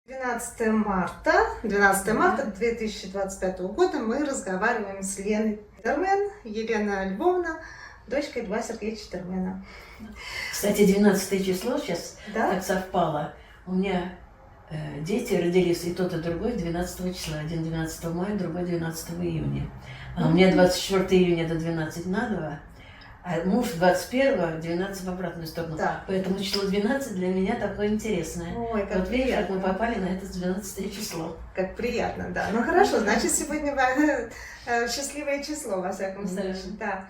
12 марта 2025 года мы разговариваем с Леной Термен, Елена Львовна, дочкой Льва Сергеевича Термена. Кстати, 12 число сейчас Да? так совпало. У меня дети родились и тот, и другой 12 числа. Один 12 мая, другой 12 июня. А у меня 24 июня до 12 на 2, а муж 21 12 в обратную сторону. Да. Поэтому число 12 для меня такое интересное. Ой, как Вот видишь, как мы приятно. попали на это 12 число. Как приятно, да. Ну хорошо, значит, сегодня счастливое число, во всяком случае. Да.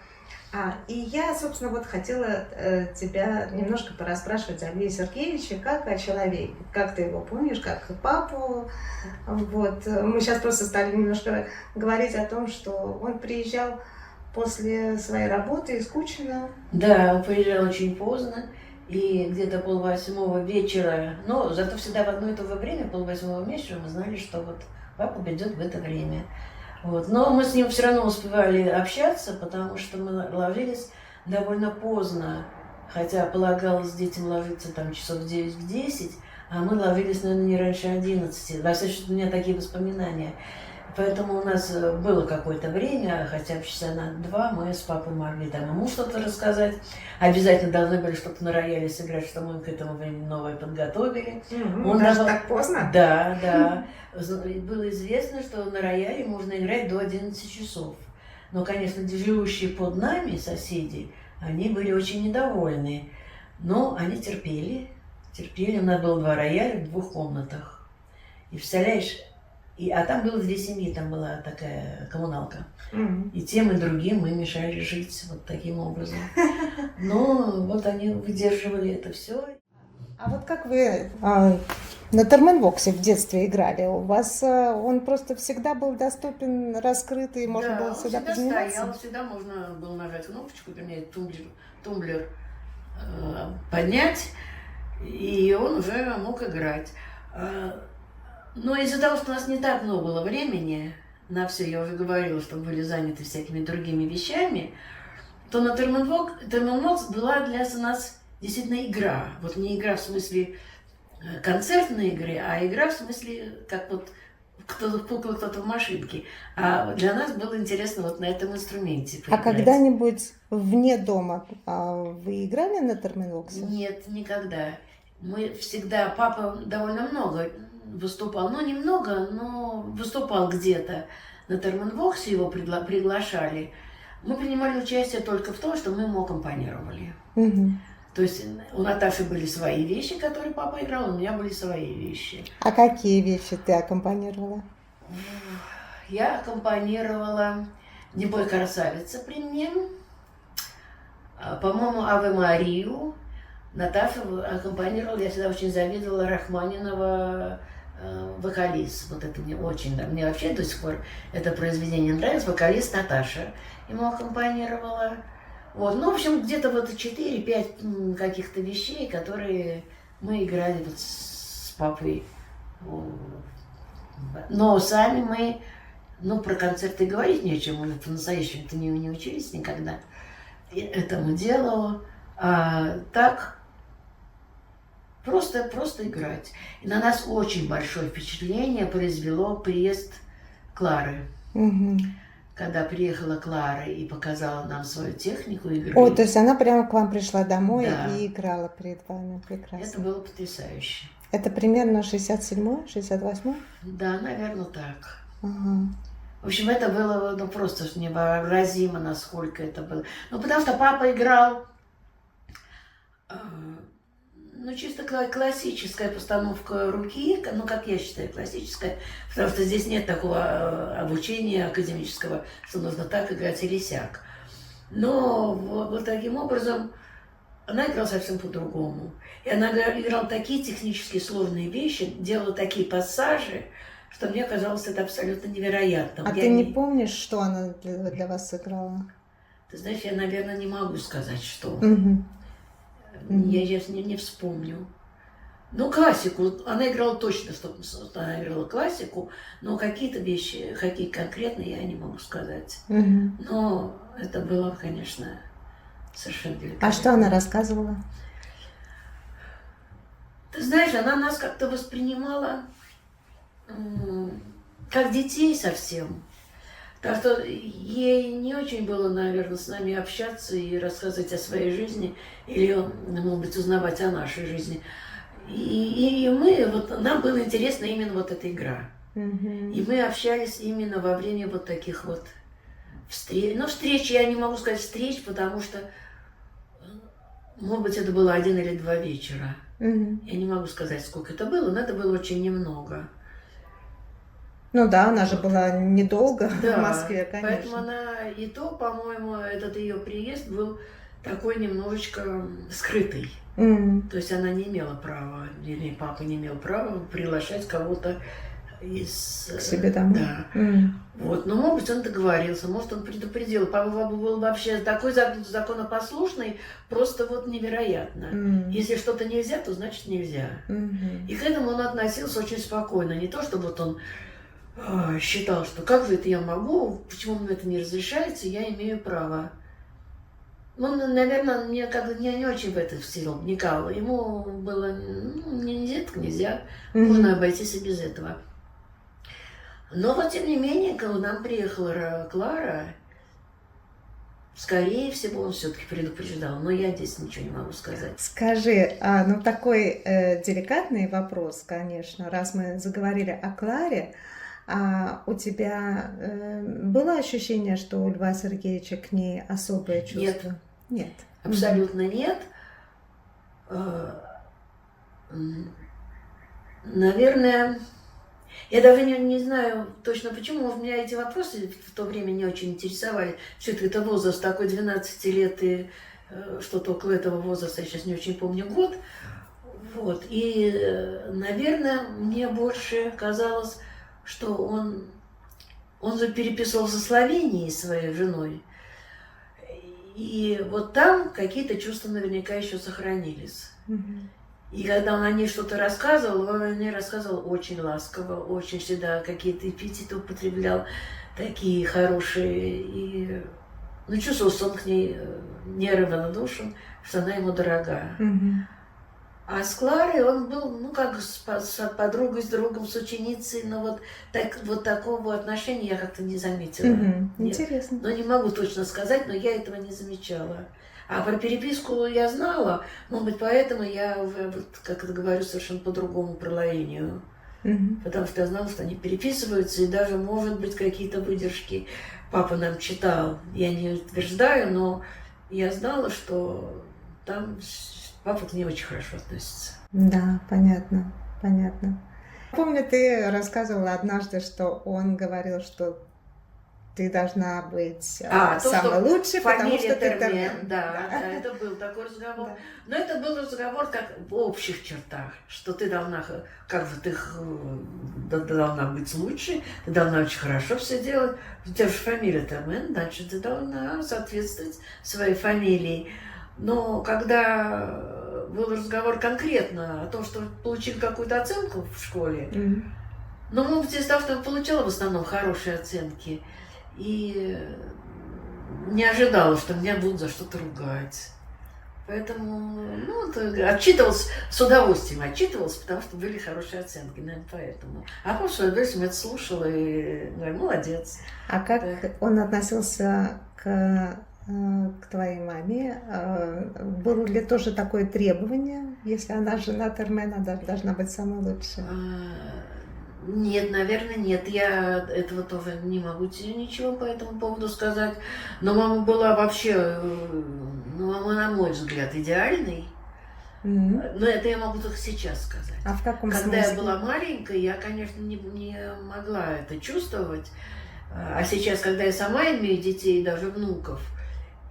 И я, собственно, вот хотела тебя немножко пораспрашивать о Льве Сергеевиче, как о человеке. Как ты его помнишь, как папу. Вот. Мы сейчас просто стали немножко говорить о том, что он приезжал после своей работы и скучно. Да, он приезжал очень поздно, и где-то 7:30 вечера, но зато всегда в одно и то же время, 7:30 вечера, мы знали, что вот папа придет в это время. Вот. Но мы с ним все равно успевали общаться, потому что мы ложились довольно поздно, хотя полагалось детям ложиться там часов в 9-10, а мы ложились, наверное, не раньше 11. Во всяком случае, у меня такие воспоминания. Поэтому у нас было какое-то время, хотя бы часа на 2 мы с папой могли там ему что-то рассказать. Обязательно должны были что-то на рояле сыграть, что мы к этому времени новое подготовили. Он Даже давал... так поздно? Да, да. Было известно, что на рояле можно играть до 11 часов. Но, конечно, живущие под нами соседи, они были очень недовольны. Но они терпели. У нас было 2 рояля в 2 комнатах. И представляешь, а там было 2 семьи, там была такая коммуналка. И тем, и другим мы мешали жить вот таким образом. Но вот они выдерживали это все. А вот как вы на терменвоксе в детстве играли? У вас он просто всегда был доступен, раскрытый, можно было всегда позаниматься? Стоял, всегда можно было нажать кнопочку, вернее, тумблер поднять, и он уже мог играть. Но из-за того, что у нас не так много было времени на все, я уже говорила, что были заняты всякими другими вещами, то на терменвокс была для нас действительно игра. Вот не игра в смысле концертной игры, а игра в смысле, как вот кто-то в машинке. А для нас было интересно вот на этом инструменте поиграть. А когда-нибудь вне дома вы играли на терменвоксе? Нет, никогда. Мы всегда, папа довольно много выступал, ну немного, но выступал где-то на терменвоксе, его приглашали. Мы принимали участие только в том, что мы ему аккомпанировали. То есть у Наташи были свои вещи, которые папа играл, у меня были свои вещи. А какие вещи ты аккомпанировала? Я аккомпанировала «Не бой, красавица» при мне, по-моему, «Аве Марию». Наташа аккомпанировала, я всегда очень завидовала Рахманинова вокалист. Вот это мне очень, да, мне вообще до сих пор это произведение нравится. Вокалист Наташа ему аккомпанировала. Вот. Ну, в общем, где-то вот 4-5 каких-то вещей, которые мы играли вот с папой. Но сами мы, ну, про концерты говорить нечего, мы по-настоящему-то не учились никогда этому делу. А так просто играть. И на нас очень большое впечатление произвело приезд Клары. Когда приехала Клара и показала нам свою технику игры. О, то есть она прямо к вам пришла домой, да, и играла перед вами. Прекрасно. Это было потрясающе. Это примерно 67-й, 68-й? Да, наверное, так. Ага. В общем, это было ну, просто невообразимо, насколько это было. Ну, потому что папа играл, ну, чисто классическая постановка руки, ну, как я считаю, классическая, потому что здесь нет такого обучения академического, что нужно так играть или сяк. Но вот таким образом она играла совсем по-другому. И она играла такие технически сложные вещи, делала такие пассажи, что мне казалось это абсолютно невероятным. А ты не помнишь, что она для вас сыграла? Ты знаешь, я, наверное, не могу сказать, что. Я не вспомню. Ну, классику. Она играла точно, что она играла классику, но какие-то вещи, какие конкретные, я не могу сказать. Но это было, конечно, совершенно великолепно. А что она рассказывала? Ты знаешь, она нас как-то воспринимала как детей совсем. Так что ей не очень было, наверное, с нами общаться и рассказывать о своей жизни, или, может быть, узнавать о нашей жизни. И мы, вот, нам было интересно именно вот эта игра. И мы общались именно во время вот таких вот встреч. Но встречи, я не могу сказать встреч, потому что, может быть, это было 1 или 2 вечера. Я не могу сказать, сколько это было, но это было очень немного. Ну да, она же была недолго Да, в Москве, конечно. поэтому она и то, по-моему, этот ее приезд был такой немножечко скрытый. То есть она не имела права, или папа не имел права приглашать кого-то из... К себе домой. Да. Вот, но, может быть, он договорился, может, он предупредил. Папа был вообще такой законопослушный, просто вот невероятно. Если что-то нельзя, то значит нельзя. И к этому он относился очень спокойно. Не то, что вот он считал, что как же это я могу, почему мне это не разрешается, я имею право. Ну, наверное, мне как-то не очень в это все вникал. Ему было, нельзя, так нельзя, можно обойтись и без этого. Но вот, тем не менее, когда нам приехала Клара, скорее всего, он все-таки предупреждал. Но я здесь ничего не могу сказать. Скажи, ну такой деликатный вопрос, конечно, раз мы заговорили о Кларе, у тебя было ощущение, что у Льва Сергеевича к ней особое чувство? Нет. Абсолютно нет. Наверное, я даже не знаю точно почему, может, меня эти вопросы в то время не очень интересовали. Все-таки это возраст такой 12 лет и что-то около этого возраста, я сейчас не очень помню год. Вот. И, наверное, мне больше казалось, что он же переписывал со Словенией своей женой. И вот там какие-то чувства наверняка еще сохранились. И когда он о ней что-то рассказывал, он о ней рассказывал очень ласково, очень всегда какие-то эпитеты употреблял, такие хорошие. И чувствовал, что он к ней неравнодушен, что она ему дорога. А с Кларой он был, как с подругой, с другом, с ученицей, но вот такого отношения я как-то не заметила. Интересно. Но не могу точно сказать, но я этого не замечала. А про переписку я знала, может быть, поэтому я уже, как это говорю, совершенно по-другому про Ларинию. Потому что я знала, что они переписываются, и даже, может быть, какие-то выдержки папа нам читал. Я не утверждаю, но я знала, что там папа к ней очень хорошо относится. Да, понятно, понятно. Помню, ты рассказывала однажды, что он говорил, что ты должна быть самой лучшей, потому что ты Термен. Да, это был такой разговор. Но это был разговор как в общих чертах, что ты должна, ты должна быть лучшей, ты должна очень хорошо все делать. У тебя же фамилия Термен, значит, ты должна соответствовать своей фамилии. Но когда был разговор конкретно о том, что получили какую-то оценку в школе, но из-за того, что я получала в основном хорошие оценки, и не ожидала, что меня будут за что-то ругать. Поэтому, отчитывалась, с удовольствием отчитывалась, потому что были хорошие оценки, наверное, поэтому. А потом, с удовольствием это слушала и говорю, молодец. А как он относился к твоей маме? Было ли тоже такое требование, если она жена Термена, должна быть самой лучшей? Нет, наверное, нет. Я этого тоже не могу ничего по этому поводу сказать. Но мама была вообще, мама, на мой взгляд, идеальной. Но это я могу только сейчас сказать. А в каком Когда смысле? я была маленькой, я, конечно, не могла это чувствовать. А сейчас, когда я сама имею детей, даже внуков,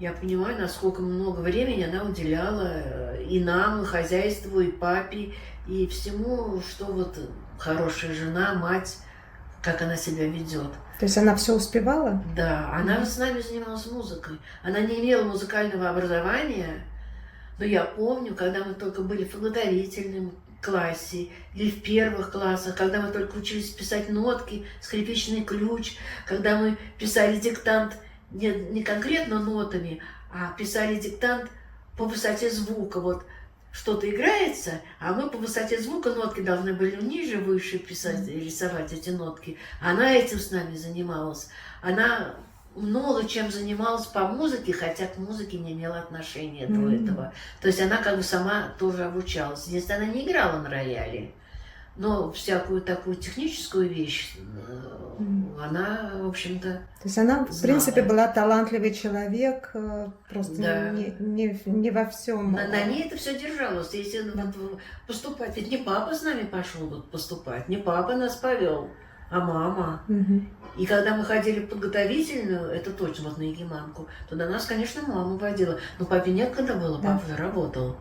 я понимаю, насколько много времени она уделяла и нам, и хозяйству, и папе, и всему, что хорошая жена, мать, как она себя ведет. То есть она все успевала? Да, она с нами занималась музыкой. Она не имела музыкального образования, но я помню, когда мы только были в подготовительном классе или в первых классах, когда мы только учились писать нотки, скрипичный ключ, когда мы писали диктант не конкретно нотами, а писали диктант по высоте звука. что-то играется, а мы по высоте звука нотки должны были ниже, выше писать, рисовать эти нотки. Она этим с нами занималась. Она много чем занималась по музыке, хотя к музыке не имела отношения до этого. То есть она как бы сама тоже обучалась. Если она не играла на рояле, но всякую такую техническую вещь она, в общем-то, То есть она, в принципе, была талантливый человек, просто Да. не во всем. На ней это все держалось. Если вот поступать, ведь не папа с нами пошел вот поступать, не папа нас повел, а мама. И когда мы ходили в подготовительную, это точно вот на Якиманку, туда нас, конечно, мама водила. Но папе некогда было, Да. папа же работал.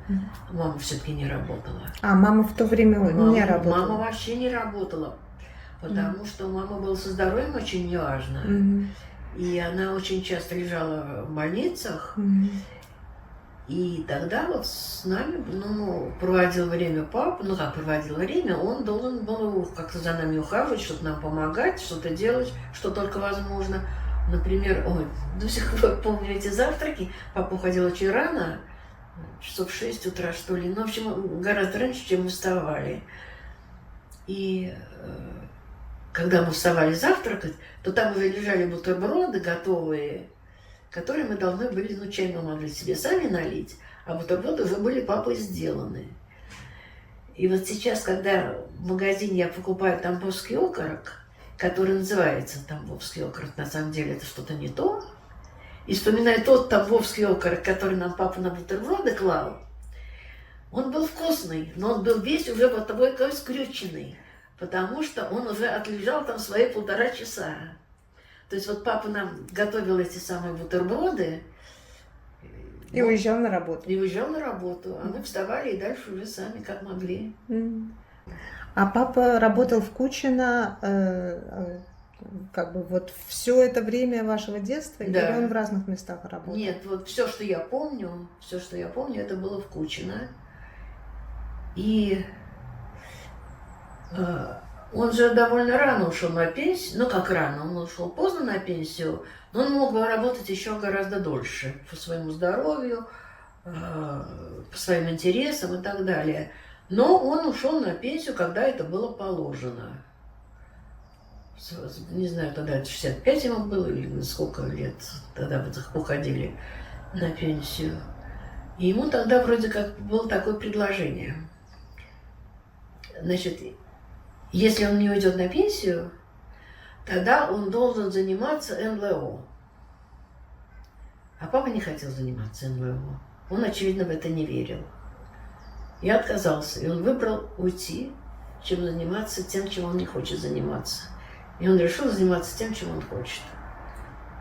Мама все-таки не работала. А мама в то время не работала? Мама вообще не работала, потому что у мамы было со здоровьем очень неважно. И она очень часто лежала в больницах. И тогда вот с нами, ну, проводил время папа, ну как проводил время, он должен был как-то за нами ухаживать, что-то нам помогать, что-то делать, что только возможно. Например, ой, до сих пор помню эти завтраки, папа уходил очень рано, часов в 6 утра, что ли, ну, в общем, гораздо раньше, чем мы вставали. И когда мы вставали завтракать, то там уже лежали бутерброды готовые, которые мы должны были, ну, чай мы могли себе сами налить, а бутерброды уже были папой сделаны. И вот сейчас, когда в магазине я покупаю тамбовский окорок, который называется тамбовский окорок, на самом деле это что-то не то, и вспоминаю тот тамбовский окорок, который нам папа на бутерброды клал, он был вкусный, но он был весь уже вот такой скрюченный, потому что он уже отлежал там свои 1,5 часа. То есть вот папа нам готовил эти самые бутерброды. И уезжал на работу. И уезжал на работу. А мы вставали и дальше уже сами как могли. А папа работал в Кучино как бы вот все это время вашего детства? Да. Или он в разных местах работал? Нет, вот все, что я помню, это было в Кучино. И он же довольно рано ушел на пенсию, ну как рано, он ушел поздно на пенсию, но он мог бы работать еще гораздо дольше по своему здоровью, по своим интересам и так далее. Но он ушел на пенсию, когда это было положено. Не знаю, тогда 65 ему было или сколько лет тогда вот уходили на пенсию. И ему тогда вроде как было такое предложение. Значит, если он не уйдет на пенсию, тогда он должен заниматься НЛО. А папа не хотел заниматься НЛО. Он, очевидно, в это не верил. И отказался. И он выбрал уйти, чем заниматься тем, чем он не хочет заниматься. И он решил заниматься тем, чем он хочет.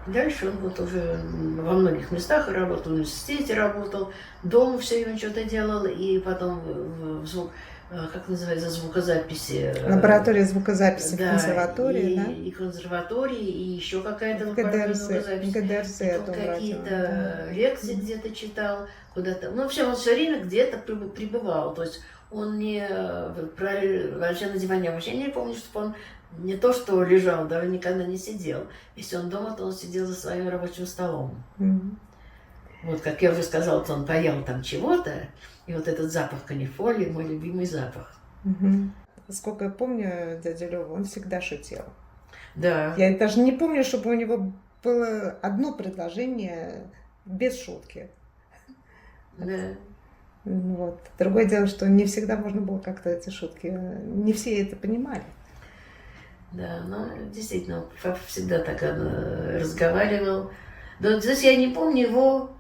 И дальше он вот уже во многих местах работал, в университете работал, дома все время что-то делал, и потом в звук, как называется, звукозаписи. Лаборатория звукозаписи, да, в консерватории, да? И консерватории, и еще какая-то ГДРС, я думаю, какие-то лекции где-то читал, куда-то. Ну, вообще, он все время где-то пребывал. То есть он не вообще на диване, вообще не помню, чтобы он не то, что лежал, даже никогда не сидел. Если он дома, то он сидел за своим рабочим столом. Вот, как я уже сказала, то он паял там чего-то, и вот этот запах канифоли, мой любимый запах. Сколько я помню, дядя Лёва, он всегда шутил. Да. Я даже не помню, чтобы у него было одно предложение без шутки. Да. Вот. Другое дело, что не всегда можно было как-то эти шутки, не все это понимали. Да, ну, действительно, папа всегда так разговаривал. Да, здесь я не помню его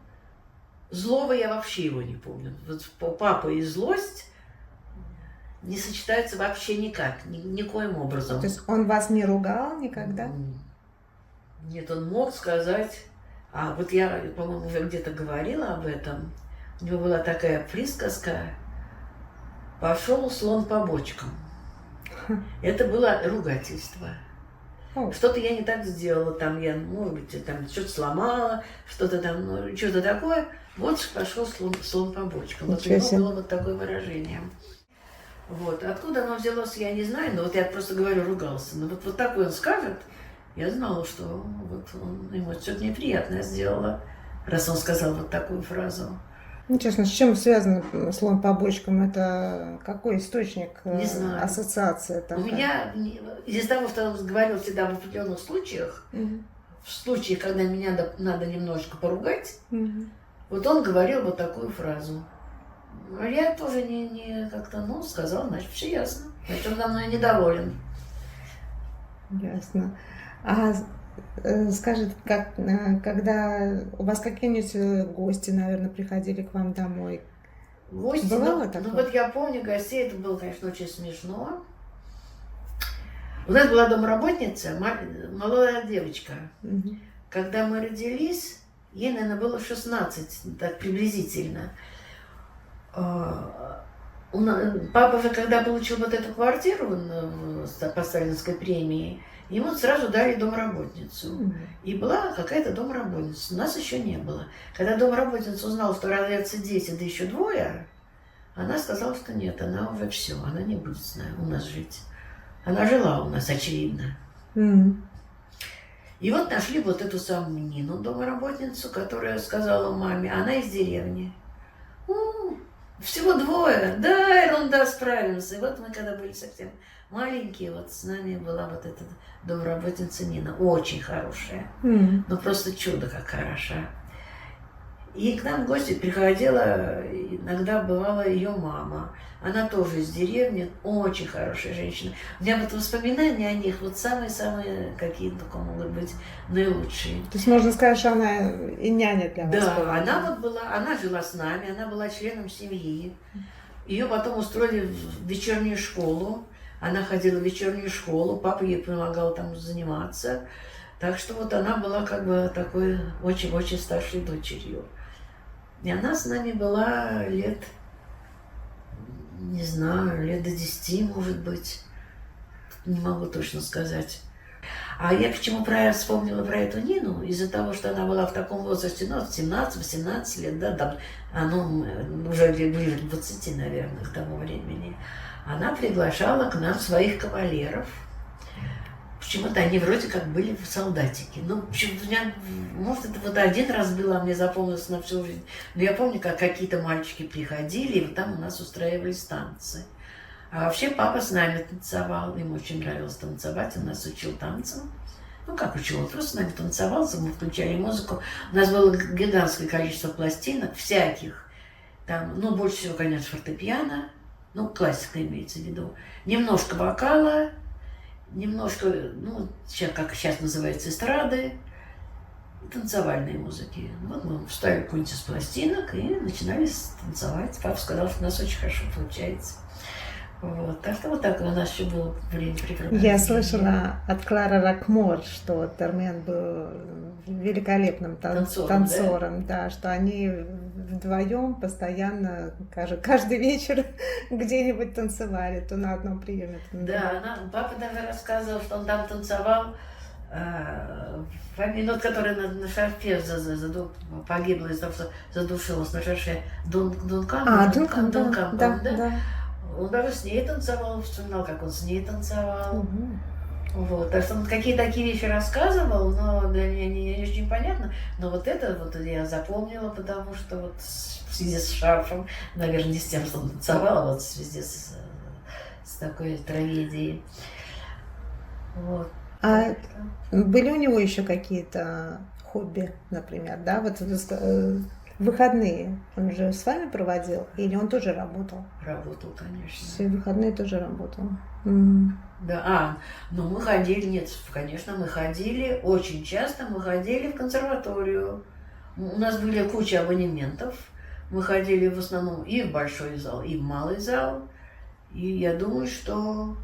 злого, я вообще его не помню. Вот папа и злость не сочетаются вообще никак, никоим образом. То есть он вас не ругал никогда? Нет, он мог сказать... А вот я, по-моему, уже где-то говорила об этом. У него была такая присказка: «Пошел слон по бочкам». Это было ругательство. Что-то я не так сделала, там я, может быть, там что-то сломала, что-то там, ну, что-то такое. Вот пошел слон по бочкам. Вот у него было вот такое выражение. Вот. Откуда оно взялось, я не знаю, но вот я просто говорю, ругался. Но вот такой он скажет, я знала, что вот ему что-то неприятное сделала, раз он сказал вот такую фразу. Ну, честно, с чем связан слон по бочкам? Это какой источник Не знаю. ассоциации У такая? меня из-за того, что он говорил всегда в определенных случаях, Мгм. в случае, когда меня надо немножко поругать, Мгм. вот он говорил вот такую фразу. А я тоже не как-то, ну, сказал, значит, все ясно. Значит, он давно недоволен. Ясно. А скажи, когда у вас какие-нибудь гости, наверное, приходили к вам домой? Гости, Бывало ну такое? вот я помню гостей, это было, конечно, очень смешно. У нас была домработница, молодая девочка. Мгм. Когда мы родились, ей, наверное, было 16, так приблизительно. Папа же, когда получил вот эту квартиру по сталинской премии, ему сразу дали домработницу. Мгм. И была какая-то домработница. У нас еще не было. Когда домработница узнала, что родятся дети, да еще двое, она сказала, что нет, она уже все, она не будет у нас жить. Она жила у нас, очевидно. Мгм. И вот нашли вот эту самую Нину, домработницу, которая сказала маме, она из деревни. Всего двое, да, ерунда, справимся. И вот мы, когда были совсем маленькие, вот с нами была вот эта домработница Нина, очень хорошая, Мгм. ну просто чудо как хороша. И к нам в гости приходила, иногда бывала ее мама. Она тоже из деревни, очень хорошая женщина. У меня вот воспоминания о них вот самые-самые какие только могут быть наилучшие. То есть можно сказать, что она и няня для вас Да, была. она вот была, она жила с нами, она была членом семьи. Ее потом устроили в вечернюю школу. Она ходила в вечернюю школу, папа ей помогал там заниматься. Так что вот она была как бы такой очень-очень старшей дочерью. И она с нами была лет, не знаю, лет до 10, может быть. Не могу точно сказать. А я почему вспомнила про эту Нину? Из-за того, что она была в таком возрасте, ну, 17-18 лет, да, там, уже ближе к 20, наверное, к тому времени. Она приглашала к нам своих кавалеров. Почему-то они вроде как были солдатики. Ну, почему-то у меня, может, это вот один раз было, мне запомнилось на всю жизнь. Но я помню, как какие-то мальчики приходили, и вот там у нас устраивались танцы. А вообще папа с нами танцевал, ему очень нравилось танцевать, он нас учил танцам. Ну, как учил, он просто с нами танцевал, мы включали музыку. У нас было гигантское количество пластинок, всяких. Там, ну, больше всего, конечно, фортепиано, ну, классика имеется в виду. Немножко вокала, немножко, ну, как сейчас называется, эстрады, и танцевальные музыки. Вот мы вставили какую-нибудь из пластинок и начинали танцевать. Папа сказал, что у нас очень хорошо получается. Вот. Так что вот так у нас еще было времяпрепровождение. Я слышала от Клары Ракмор, что Термен был великолепным танцором, да, что они вдвоем постоянно, каждый вечер где-нибудь танцевали, то на одном приеме. Да, папа даже рассказывал, что он там танцевал, фамилия, которая на шарфе погибла из-за того, что задушилась на шарфе Дункан. Дункан, да. Он даже с ней танцевал, вспоминал, как он с ней танцевал. Угу. Вот. Так что он какие такие вещи рассказывал, но для меня не очень понятно. Но вот это вот я запомнила, потому что вот в связи с шарфом, наверное, не с тем, что он танцевал, а вот в связи с такой трагедией. Вот. А были у него еще какие-то хобби, например, да? Вот выходные он же с вами проводил, или он тоже работал? Работал, конечно. Все выходные тоже работал. Да, ну мы ходили, нет, конечно, мы ходили, очень часто мы ходили в консерваторию. У нас были куча абонементов. Мы ходили в основном и в большой зал, и в малый зал. И я думаю, что,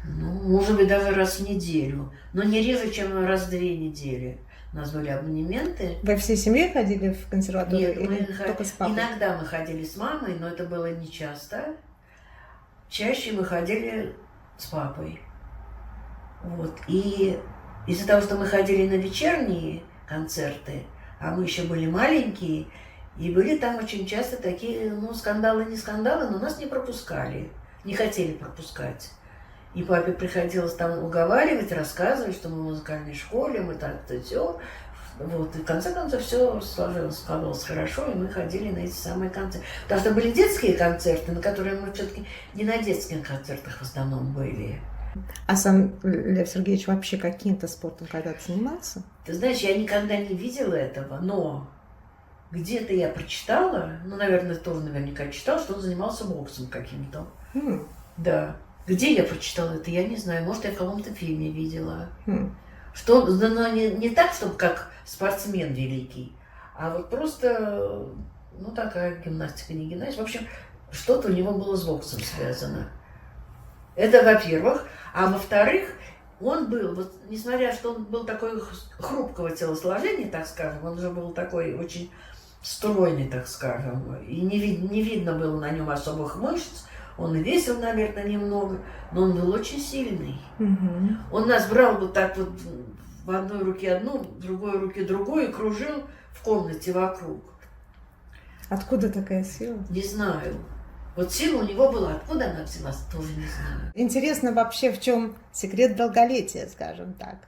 ну, может быть, даже раз в неделю, но не реже, чем раз в 2 недели. У нас были абонементы. Вы всей семьей ходили в консерваторию? Нет, или только с папой? Иногда мы ходили с мамой, но это было не часто. Чаще мы ходили с папой. Вот. И из-за того, что мы ходили на вечерние концерты, а мы еще были маленькие, и были там очень часто такие, ну, скандалы, не скандалы, но нас не пропускали, не хотели пропускать. И папе приходилось там уговаривать, рассказывать, что мы в музыкальной школе, мы так-то все. Вот, и в конце концов все складывалось хорошо, и мы ходили на эти самые концерты. Потому что были детские концерты, на которые мы все-таки не на детских концертах в основном были. А сам Лев Сергеевич вообще каким-то спортом когда-то занимался? Ты знаешь, я никогда не видела этого, но где-то я прочитала, ну, наверное, тоже наверняка читала, что он занимался боксом каким-то. Да. Где я прочитала это, я не знаю. Может, я в каком-то фильме видела. Что он, но не так, чтобы как спортсмен великий, а вот просто, ну, такая гимнастика, не гимнастика. В общем, что-то у него было с боксом связано. Это во-первых. А во-вторых, он был, вот, несмотря что он был такой хрупкого телосложения, так скажем, он же был такой очень стройный, так скажем, и не видно было на нем особых мышц. Он и весил, наверное, немного, но он был очень сильный. Он нас брал вот так вот в одной руке одну, в другой руке другую и кружил в комнате вокруг. Откуда такая сила? Не знаю. Вот сила у него была. Откуда она взялась, тоже не знаю. Интересно вообще, в чем секрет долголетия, скажем так.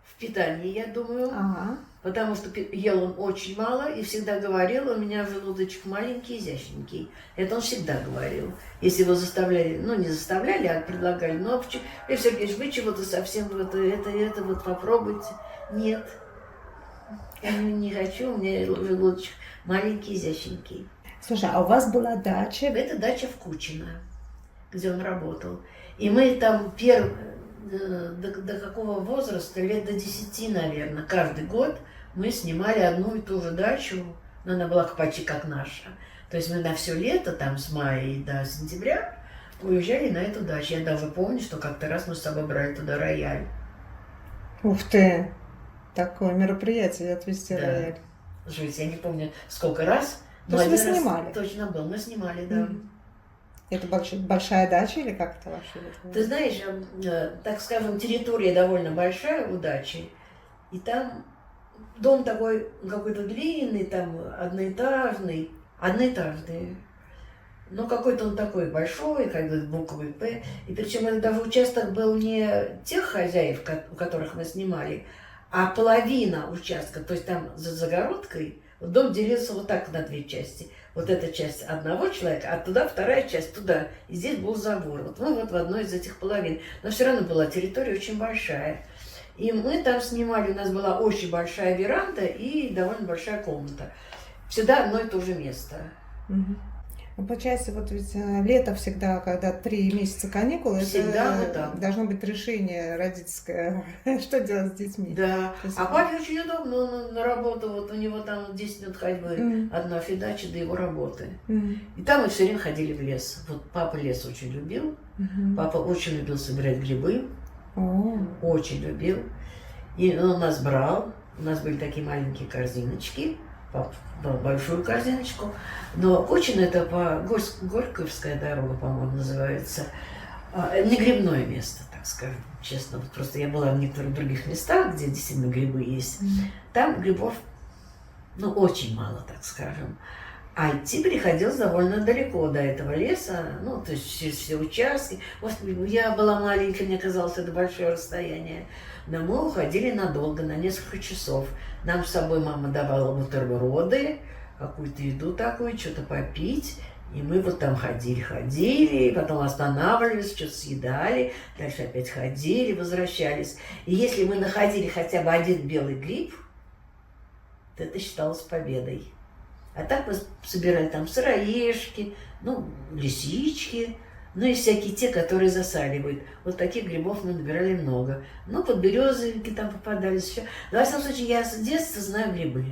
В питании, я думаю. Ага. Потому что ел он очень мало и всегда говорил, у меня желудочек маленький, изящненький. Это он всегда говорил. Если его заставляли, ну не заставляли, а предлагали, ну Лев Сергеевич, вы чего-то совсем это вот попробуйте. Нет, я не хочу, у меня желудочек маленький, изященький. Слушай, а у вас была дача? Это дача в Кучино, где он работал. И мы там до какого возраста, лет до 10, наверное, каждый год мы снимали одну и ту же дачу, но она была почти как наша. То есть мы на все лето, там с мая до сентября, уезжали на эту дачу. Я даже помню, что как-то раз мы с собой брали туда рояль. Ух ты! Такое мероприятие, отвезти рояль. Жить, я не помню, сколько раз. То есть вы снимали? Точно был, мы снимали, да. Это большая дача или как это вообще? Ты знаешь, так скажем, территория довольно большая у дачи, и там дом такой какой-то длинный, там одноэтажный, но какой-то он такой большой, как бы буквой «П». И причем это даже участок был не тех хозяев, у которых мы снимали, а половина участка, то есть там за загородкой дом делился вот так на две части. Вот эта часть одного человека, а туда вторая часть туда. И здесь был забор. Вот мы вот в одной из этих половин. Но все равно была территория очень большая. И мы там снимали, у нас была очень большая веранда и довольно большая комната. Всегда одно и то же место. Ну, получается, вот ведь лето всегда, когда 3 месяца каникул, всегда это должно быть решение родительское, что делать с детьми. Да, есть, а папе очень удобно, он на работу, вот у него там 10 минут ходьбы, одна фидача до его работы. И там мы все время ходили в лес. Вот папа лес очень любил, папа очень любил собирать грибы, очень любил. И он нас брал, у нас были такие маленькие корзиночки, большую корзиночку. Но Кучино это по Горьковская дорога, по-моему, называется. Не грибное место, так скажем, честно. Вот просто я была в некоторых других местах, где действительно грибы есть. Там грибов, ну, очень мало, так скажем. А идти приходилось довольно далеко до этого леса, ну, то есть через все участки. Может, я была маленькая, мне казалось, это большое расстояние. Но мы уходили надолго, на несколько часов. Нам с собой мама давала бутерброды, какую-то еду такую, что-то попить. И мы вот там ходили, потом останавливались, что-то съедали, дальше опять ходили, возвращались. И если мы находили хотя бы один белый гриб, то это считалось победой. А так мы собирали там сыроежки, ну, лисички, ну и всякие те, которые засаливают. Вот таких грибов мы набирали много. Ну, подберезовики там попадались еще. Но, во всяком случае, я с детства знаю грибы.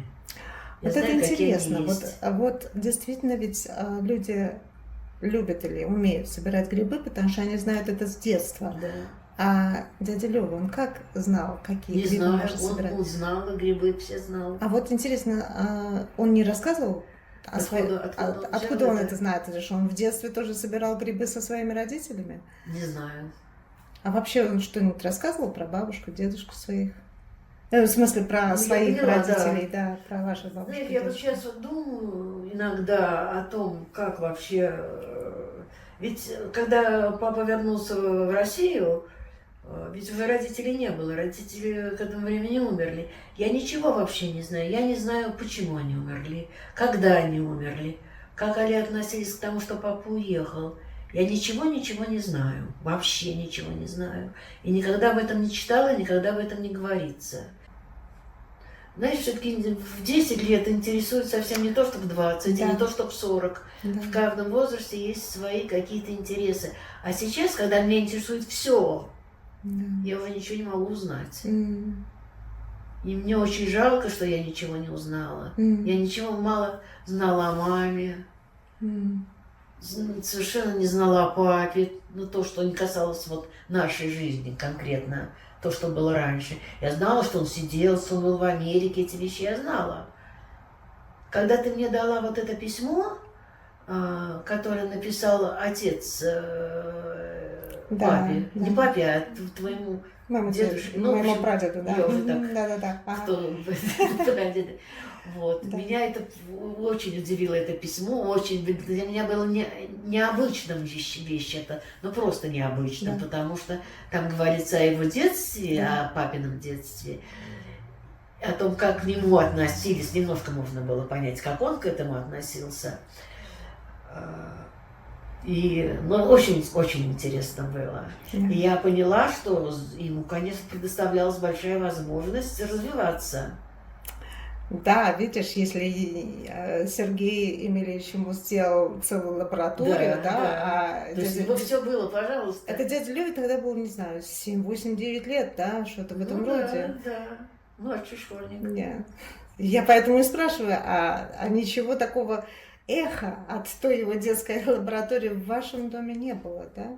Я вот знаю, это интересно. Какие они есть. Вот действительно ведь люди любят или умеют собирать грибы, потому что они знают это с детства. Да. А дядя Лёва, он как знал, какие Не грибы знаю, можно собирать? он знал грибы, все знал. А вот интересно, он не рассказывал? Откуда он это знает? Это что он в детстве тоже собирал грибы со своими родителями? Не знаю. А вообще он что-нибудь рассказывал про бабушку, дедушку своих? В смысле, про своих родителей, да, про ваших бабушек. Знаете, я вот сейчас вот думаю иногда о том, как вообще... Ведь когда папа вернулся в Россию, Ведь уже родителей не было, родители к этому времени умерли. Я ничего вообще не знаю. Я не знаю, почему они умерли, когда они умерли, как они относились к тому, что папа уехал. Я ничего не знаю, вообще ничего не знаю. И никогда об этом не читала, никогда об этом не говорится. Знаешь, все-таки в 10 лет интересует совсем не то, что в 20, Да. и не то, что в 40. Да. В каждом возрасте есть свои какие-то интересы. А сейчас, когда меня интересует все, Да. я уже ничего не могу узнать. М. И мне очень жалко, что я ничего не узнала. М. Я ничего мало знала о маме, М. совершенно не знала о папе. Ну, то, что не касалось вот нашей жизни конкретно, то, что было раньше. Я знала, что он сидел, что он был в Америке, эти вещи я знала. Когда ты мне дала вот это письмо, которое написал отец Да, папе, да. не папе, а твоему Моему дедушке, ну, в моему общем, прадеду, да. я уже Мгм. так, Да. Ага. кто прадеды. Вот. Да. Меня это очень удивило, это письмо, очень для меня было необычным вещь это, ну просто необычным, Да. потому что там говорится о его детстве, Да. о папином детстве, о том, как к нему относились, немножко можно было понять, как он к этому относился. И, ну, очень интересно было. Да. И я поняла, что ему, конечно, предоставлялась большая возможность развиваться. Да, видишь, если Сергей Емельевич ему сделал целую лабораторию, да, а То есть дядя- у него все было, пожалуйста. это дядя Лёва тогда был, не знаю, 7, 8, 9 лет, да, что-то в этом Ну роде. да, младший школьник. Нет. Я поэтому и спрашиваю, а ничего такого эха от той его детской лаборатории в вашем доме не было, да?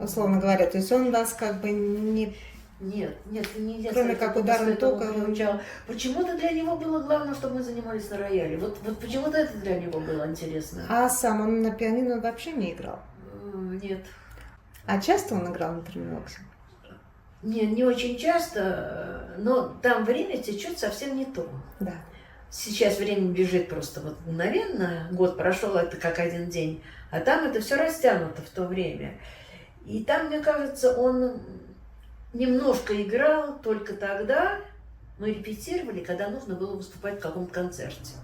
Условно говоря, то есть он вас как бы не... Нет, нельзя Кроме сказать, как что он ударом к этому тока, приучал. Почему-то для него было главное, чтобы мы занимались на рояле. Вот почему-то это для него было интересно. А сам он на пианино вообще не играл? Нет. А часто он играл на терминоксе? Не очень часто, но там время течет совсем не то. Да. Сейчас время бежит просто вот мгновенно, год прошел, это как один день, а там это все растянуто в то время. И там, мне кажется, он немножко играл только тогда, мы репетировали, когда нужно было выступать в каком-то концерте.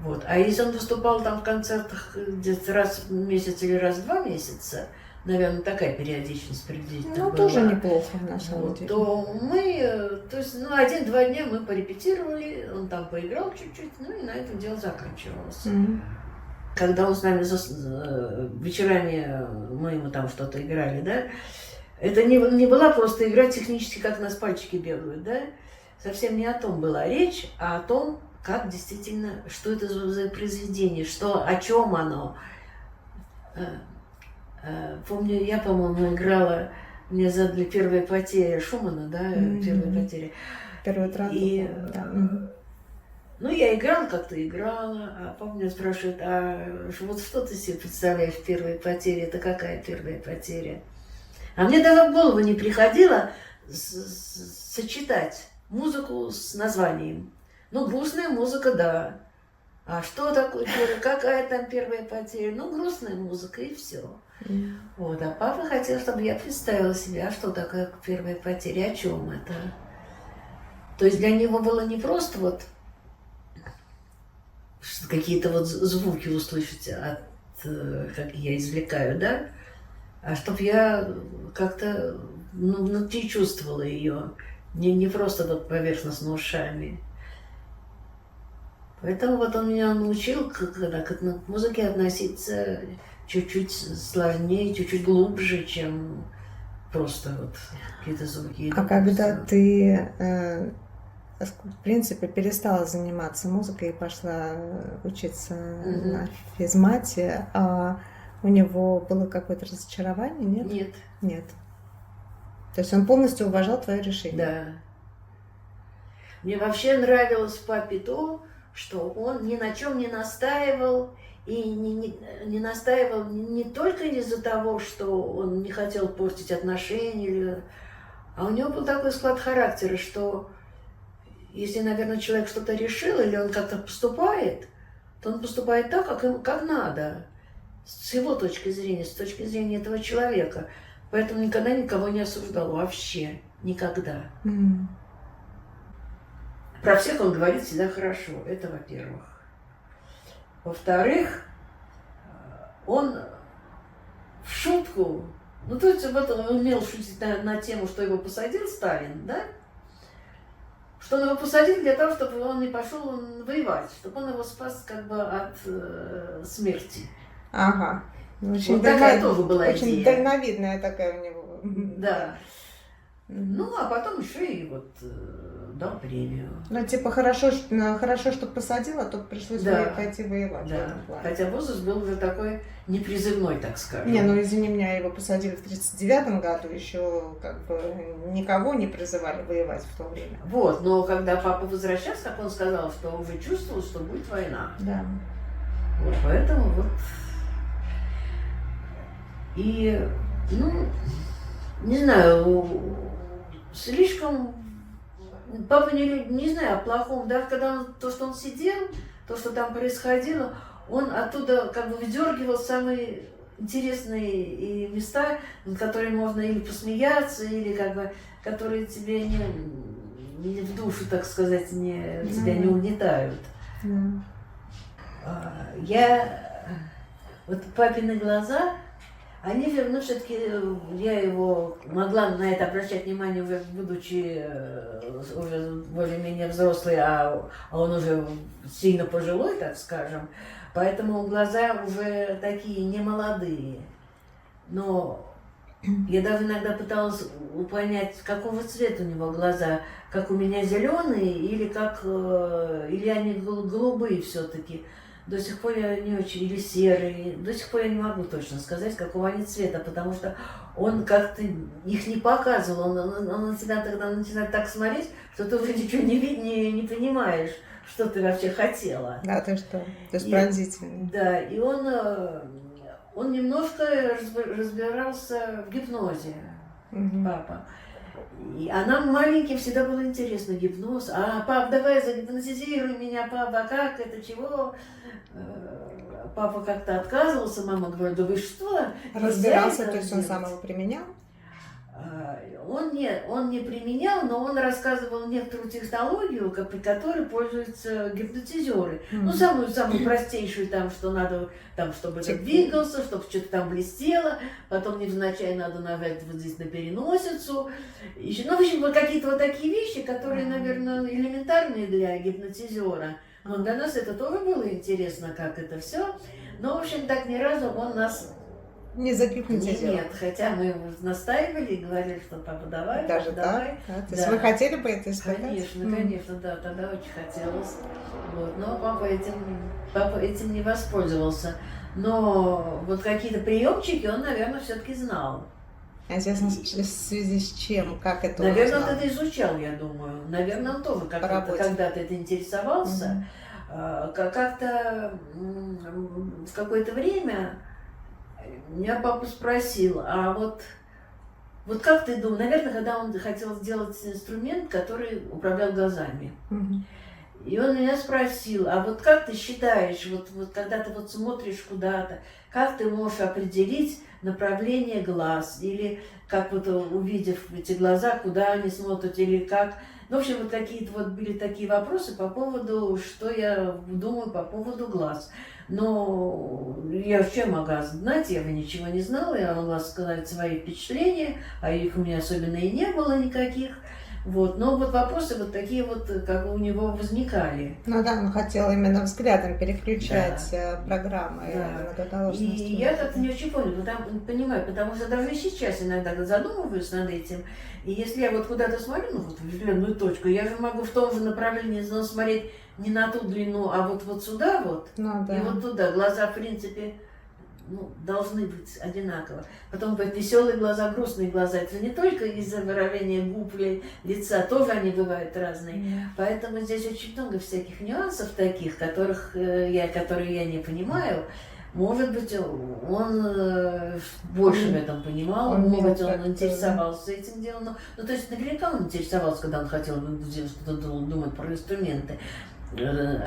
Вот. А если он выступал там в концертах где-то раз в месяц или раз в 2 месяца, наверное, такая периодичность приблизительно Ну, была. тоже неплохо, на самом Вот, деле. то мы, то есть, 1-2 дня мы порепетировали, он там поиграл чуть-чуть, ну и на этом дело заканчивалось. Мгм. Когда он с нами вечерами, мы ему там что-то играли, да, это не была просто игра технически, как у нас пальчики бегают, да, совсем не о том была речь, а о том, как действительно, что это за произведение, о чем оно. Помню, я, по-моему, играла, мне задали «Первая потеря» Шумана, да, «Первая потеря». Первый трат. И, Да. Мгм. ну, я играла, как-то играла, а папа меня спрашивает, вот что ты себе представляешь в «Первой потере», это какая первая потеря? А мне даже в голову не приходило сочетать музыку с названием. Ну, грустная музыка, да. А что такое первая, какая там первая потеря? Ну, грустная музыка и все. Мгм. Вот, а папа хотел, чтобы я представила себе, а что такое первая потеря, о чем это? То есть для него было не просто вот какие-то вот звуки услышать, как я извлекаю, да, а чтобы я как-то внутри чувствовала ее, не просто вот поверхностно ушами. Поэтому вот он меня научил к музыке относиться чуть-чуть сложнее, чуть-чуть глубже, чем просто вот какие-то звуки. А когда ты, в принципе, перестала заниматься музыкой и пошла учиться Мгм. на физмате, а у него было какое-то разочарование, нет? Нет, Нет. То есть он полностью уважал твое решение? да. Мне вообще нравилось в папе то, что он ни на чем не настаивал, и не настаивал не только из-за того, что он не хотел портить отношения, а у него был такой склад характера, что если, наверное, человек что-то решил, или он как-то поступает, то он поступает так, как надо, с его точки зрения, с точки зрения этого человека. Поэтому никогда никого не осуждал. Вообще. Никогда. Про всех он говорит всегда хорошо. Это во-первых. Во-вторых, он в шутку, ну то есть вот он умел шутить на тему, что его посадил Сталин, да? Что он его посадил для того, чтобы он не пошел воевать, чтобы он его спас как бы от смерти. Ага. Очень Вот такая тоже была очень идея. дальновидная такая у него. Да. Ну, а потом еще и вот дал премию. Ну, типа, хорошо, что посадила, то пришлось пойти воевать в Да. этом плане. Хотя возраст был уже такой непризывной, так скажем. Не, ну извини меня, его посадили в 1939 году, еще как бы никого не призывали воевать в то время. Вот, но когда папа возвращался, как он сказал, что уже чувствовал, что будет война. Да. Вот, поэтому вот. И, ну, не знаю, слишком папа не знаю о плохом, да, когда то, что он сидел, то, что там происходило, он оттуда как бы выдергивал самые интересные и места, над которыми можно или посмеяться, или как бы, которые тебе не в душу, так сказать, тебя не угнетают. Вот папины глаза, они же, ну, все-таки я его могла на это обращать внимание, уже будучи уже более-менее взрослый, а он уже сильно пожилой, так скажем. Поэтому глаза уже такие не молодые. Но я даже иногда пыталась понять, какого цвета у него глаза, как у меня зеленые или они голубые все-таки. До сих пор я не очень, или серые, до сих пор я не могу точно сказать, какого они цвета, потому что он как-то их не показывал, он на тебя тогда начинает так смотреть, что ты уже ничего не понимаешь, что ты вообще хотела. Да, ты что? То есть пронзительный. Да, и он немножко разбирался в гипнозе, папа. А нам маленьким всегда было интересно гипноз. А, пап, давай загипнотизируй меня, папа, а как это, чего? Папа как-то отказывался, мама говорит, да вы что? Разбирался, то есть он сам его применял? Он не применял, но он рассказывал некоторую технологию, при которой пользуются гипнотизеры. Ну, самую простейшую, там, что надо, там, чтобы это двигался, чтобы что-то там блестело, потом невзначай надо нажать вот здесь на переносицу. Еще, ну, в общем, вот какие-то вот такие вещи, которые, наверное, элементарные для гипнотизера. Но для нас это тоже было интересно, как это все. Но, в общем, так ни разу он нас не загипнотизировал? Нет, хотя мы настаивали и говорили, что папа, давай, даже папа, давай. Так? Да? То есть вы хотели бы это испытать? Конечно, да, тогда очень хотелось. Вот. Но папа этим не воспользовался. Но вот какие-то приемчики он, наверное, все-таки знал. А интересно, в связи с чем? Как это он Наверное, узнал? он это изучал, я думаю. Наверное, он тоже когда-то это интересовался. Как-то в какое-то время меня папа спросил, а вот как ты думаешь, наверное, когда он хотел сделать инструмент, который управлял глазами. И он меня спросил, а вот как ты считаешь, вот когда ты вот смотришь куда-то, как ты можешь определить направление глаз, или как вот увидев эти глаза, куда они смотрят, или как... Ну, в общем, вот какие-то вот были такие вопросы по поводу, что я думаю по поводу глаз. Но я вообще могла знать, я бы ничего не знала, я могла сказать свои впечатления, а их у меня особенно и не было никаких. Вот. Но вот вопросы вот такие вот, как у него возникали. Ну да, он хотел именно взглядом переключать программы. Да. И я как-то не очень понимаю, потому что даже сейчас иногда задумываюсь над этим. И если я вот куда-то смотрю, ну вот в определенную точку, я же могу в том же направлении смотреть не на ту длину, а вот сюда вот, и вот туда. Глаза, в принципе, должны быть одинаково. Потом бывают веселые глаза, грустные глаза. Это не только из-за выражения губ или лица, тоже они бывают разные. Поэтому здесь очень много всяких нюансов таких, которые я не понимаю. Может быть, он больше в этом понимал, может быть, он интересовался этим делом. Ну, то есть, наверняка он интересовался, когда он хотел что-то думать про инструменты.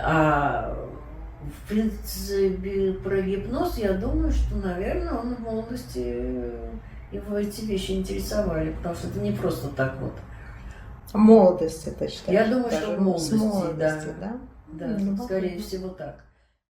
А в принципе, про гипноз, я думаю, что, наверное, он в молодости его эти вещи интересовали, потому что это не просто так вот. Молодости, ты считаешь? Я думаю, даже? что С молодости, молодости, да? Да, Любопытно. скорее всего так.